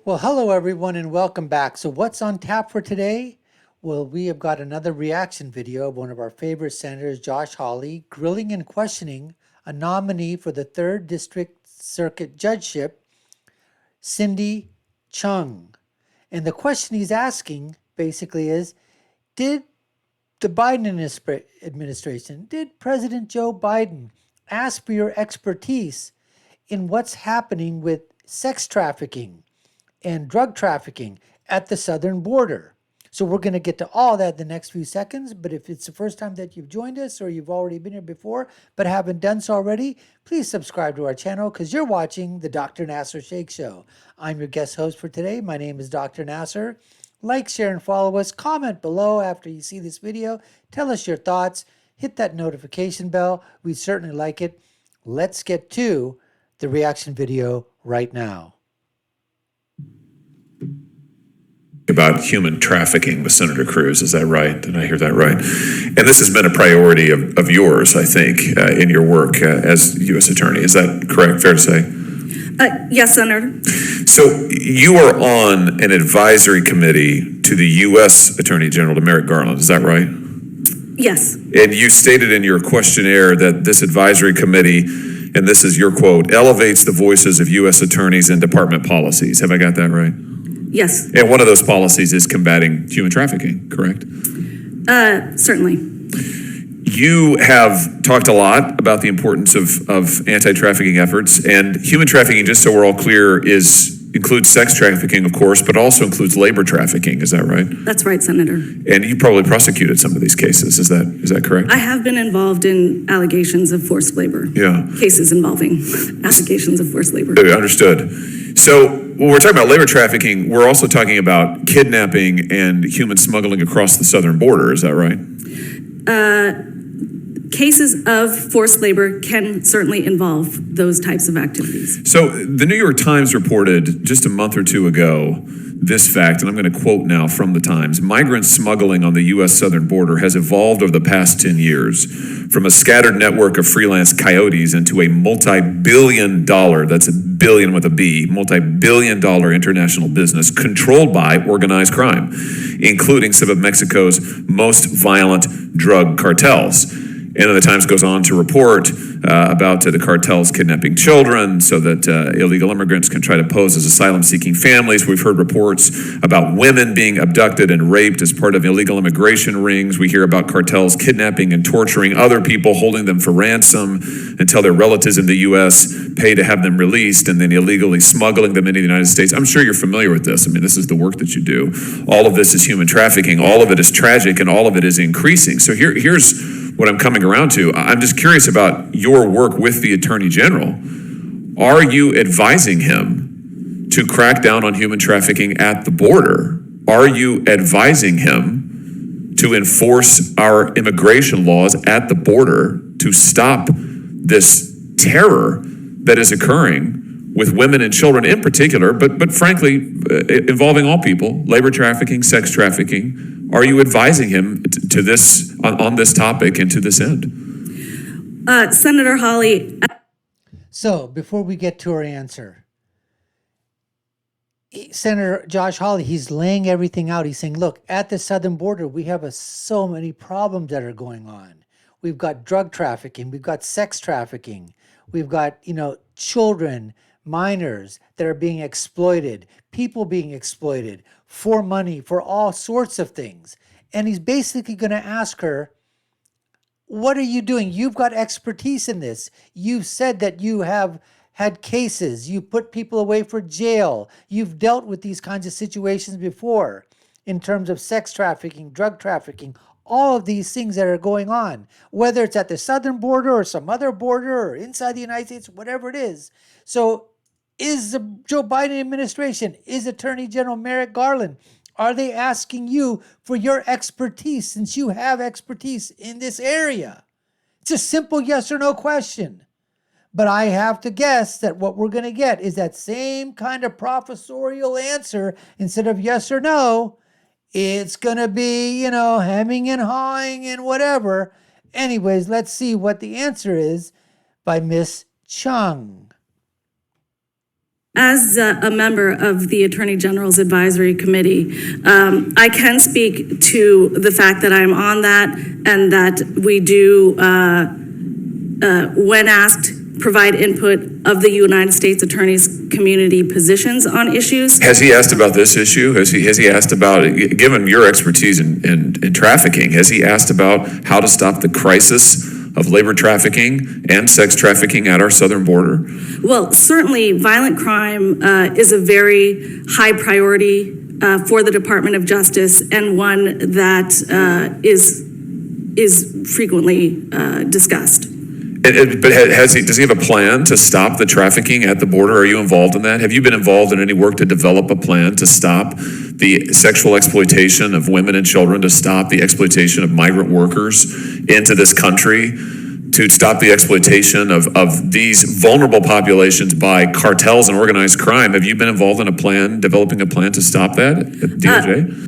Well, hello everyone and welcome back. So what's on tap for today? Well, we have got another reaction video of one of our favorite senators, Josh Hawley, grilling and questioning a nominee for the 3rd District Circuit Judgeship, Cindy Chung. And the question he's asking basically is, did the Biden administration, did President Joe Biden ask for your expertise in what's happening with sex trafficking and drug trafficking at the southern border? So we're going to get to all that in the next few seconds. But if it's the first time that you've joined us or you've already been here before but haven't done so already, please subscribe to our channel because you're watching the Dr. Nasir Shaikh Show. I'm your guest host for today. My name is Dr. Nasir. Like, share, and follow us. Comment below after you see this video. Tell us your thoughts. Hit that notification bell. We'd certainly like it. Let's get to the reaction video right now. About human trafficking with Senator Cruz. Is that right? Did I hear that right? And this has been a priority of yours, I think, in your work as U.S. Attorney. Is that correct? Fair to say? Yes, Senator. So you are on an advisory committee to the U.S. Attorney General, to Merrick Garland. Is that right? Yes. And you stated in your questionnaire that this advisory committee, and this is your quote, elevates the voices of U.S. attorneys and department policies. Have I got that right? Yes. And one of those policies is combating human trafficking, correct? Certainly. You have talked a lot about the importance of anti-trafficking efforts, and human trafficking, just so we're all clear, includes sex trafficking, of course, but also includes labor trafficking. Is that right? That's right, Senator. And you probably prosecuted some of these cases. Is that correct? I have been involved in allegations of forced labor. Yeah. Cases involving allegations of forced labor. Understood. So when we're talking about labor trafficking, we're also talking about kidnapping and human smuggling across the southern border. Is that right? Cases of forced labor can certainly involve those types of activities. So the New York Times reported just a month or two ago this fact, and I'm going to quote now from the Times: migrant smuggling on the U.S. southern border has evolved over the past 10 years from a scattered network of freelance coyotes into a multi-billion dollar, that's a billion with a B, multi-billion dollar international business controlled by organized crime, including some of Mexico's most violent drug cartels. And then the Times goes on to report about the cartels kidnapping children so that illegal immigrants can try to pose as asylum-seeking families. We've heard reports about women being abducted and raped as part of illegal immigration rings. We hear about cartels kidnapping and torturing other people, holding them for ransom until their relatives in the U.S. pay to have them released, and then illegally smuggling them into the United States. I'm sure you're familiar with this. I mean, this is the work that you do. All of this is human trafficking. All of it is tragic, and all of it is increasing. So here's what I'm coming around to. I'm just curious about your work with the Attorney General. Are you advising him to crack down on human trafficking at the border? Are you advising him to enforce our immigration laws at the border to stop this terror that is occurring with women and children in particular, but frankly, involving all people, labor trafficking, sex trafficking? Are you advising him to this on this topic and to this end? Senator Hawley. So before we get to our answer, Senator Josh Hawley, he's laying everything out. He's saying, look, at the southern border, we have so many problems that are going on. We've got drug trafficking. We've got sex trafficking. We've got, children, minors that are being exploited, people being exploited for money, for all sorts of things. And he's basically going to ask her, what are you doing? You've got expertise in this. You've said that you have had cases. You put people away for jail. You've dealt with these kinds of situations before in terms of sex trafficking, drug trafficking, all of these things that are going on, whether it's at the southern border or some other border or inside the United States, whatever it is. So is the Joe Biden administration, is Attorney General Merrick Garland, are they asking you for your expertise since you have expertise in this area? It's a simple yes or no question. But I have to guess that what we're going to get is that same kind of professorial answer. Instead of yes or no, it's going to be, hemming and hawing and whatever. Anyways, let's see what the answer is by Miss Chung. As a member of the Attorney General's Advisory Committee, I can speak to the fact that I'm on that and that we do, when asked, provide input of the United States Attorney's community positions on issues. Has he asked about this issue? Has he asked about, given your expertise in trafficking, has he asked about how to stop the crisis of labor trafficking and sex trafficking at our southern border? Well, certainly violent crime is a very high priority for the Department of Justice, and one that is frequently discussed. But does he have a plan to stop the trafficking at the border? Are you involved in that? Have you been involved in any work to develop a plan to stop the sexual exploitation of women and children, to stop the exploitation of migrant workers into this country, to stop the exploitation of these vulnerable populations by cartels and organized crime? Have you been involved in developing a plan to stop that at DOJ?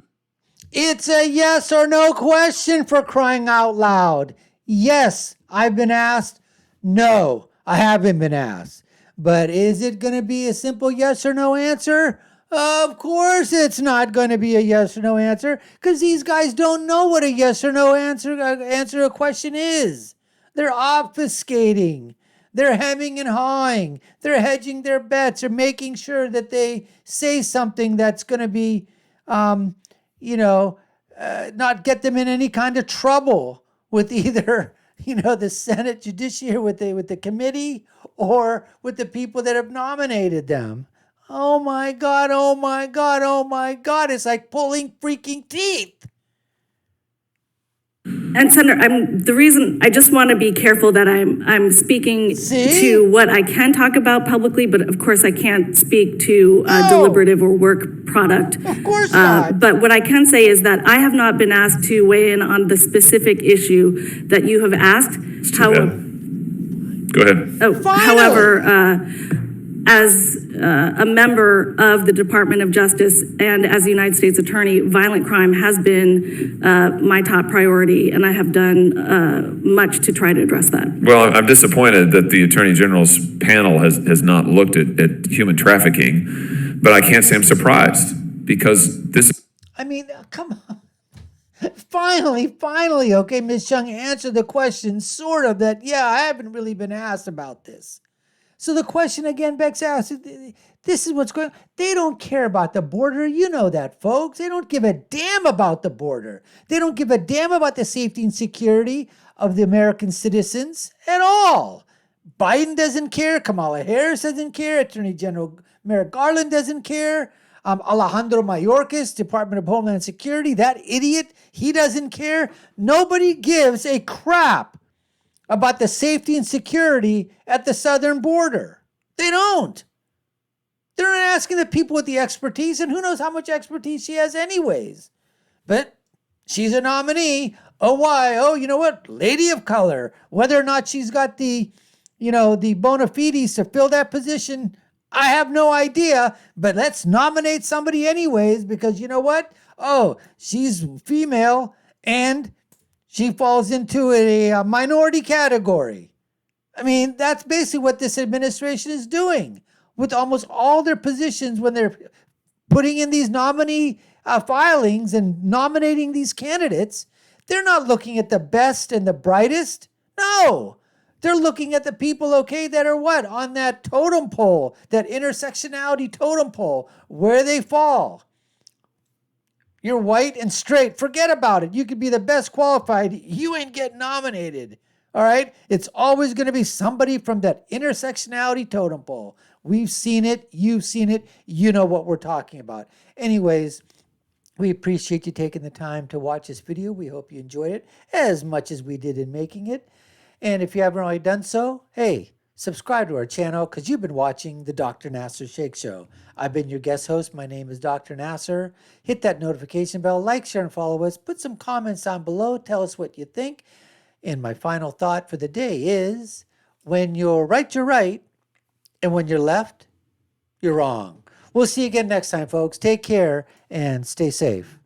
It's a yes or no question, for crying out loud. Yes, I've been asked. No, I haven't been asked. But is it going to be a simple yes or no answer? Of course it's not going to be a yes or no answer, because these guys don't know what a yes or no answer a question is. They're obfuscating. They're hemming and hawing. They're hedging their bets. They're making sure that they say something that's going to be, not get them in any kind of trouble with either the Senate Judiciary, with the committee, or with the people that have nominated them. Oh my God, oh my God, oh my God. It's like pulling freaking teeth. And Senator, the reason I just want to be careful that I'm speaking to what I can talk about publicly, but of course I can't speak to deliberative or work product. Of course not. But what I can say is that I have not been asked to weigh in on the specific issue that you have asked. Go ahead. However, as a member of the Department of Justice and as a United States Attorney, violent crime has been my top priority, and I have done much to try to address that. Well, I'm disappointed that the Attorney General's panel has not looked at human trafficking, but I can't say I'm surprised, because this... I mean, come on. Finally, okay, Ms. Chung answered the question, sort of, that, yeah, I haven't really been asked about this. So the question again begs asked, this is what's going on. They don't care about the border. You know that, folks. They don't give a damn about the border. They don't give a damn about the safety and security of the American citizens at all. Biden doesn't care. Kamala Harris doesn't care. Attorney General Merrick Garland doesn't care. Alejandro Mayorkas, Department of Homeland Security, that idiot, he doesn't care. Nobody gives a crap about the safety and security at the southern border. They don't. They're not asking the people with the expertise, and who knows how much expertise she has anyways. But she's a nominee. Oh, why? Oh, you know what? Lady of color. Whether or not she's got the bona fides to fill that position, I have no idea. But let's nominate somebody anyways, because you know what? Oh, she's female and she falls into a minority category. I mean, that's basically what this administration is doing with almost all their positions when they're putting in these nominee filings and nominating these candidates. They're not looking at the best and the brightest. No, they're looking at the people, okay, that are what? On that totem pole, that intersectionality totem pole, where they fall. You're white and straight. Forget about it. You could be the best qualified. You ain't getting nominated. All right? It's always going to be somebody from that intersectionality totem pole. We've seen it. You've seen it. You know what we're talking about. Anyways, we appreciate you taking the time to watch this video. We hope you enjoyed it as much as we did in making it. And if you haven't already done so, hey, subscribe to our channel, because you've been watching the Dr. Nasir Shaikh Show. I've been your guest host. My name is Dr. Nasir. Hit that notification bell, like, share, and follow us. Put some comments down below. Tell us what you think. And my final thought for the day is, when you're right, and when you're left, you're wrong. We'll see you again next time, folks. Take care and stay safe.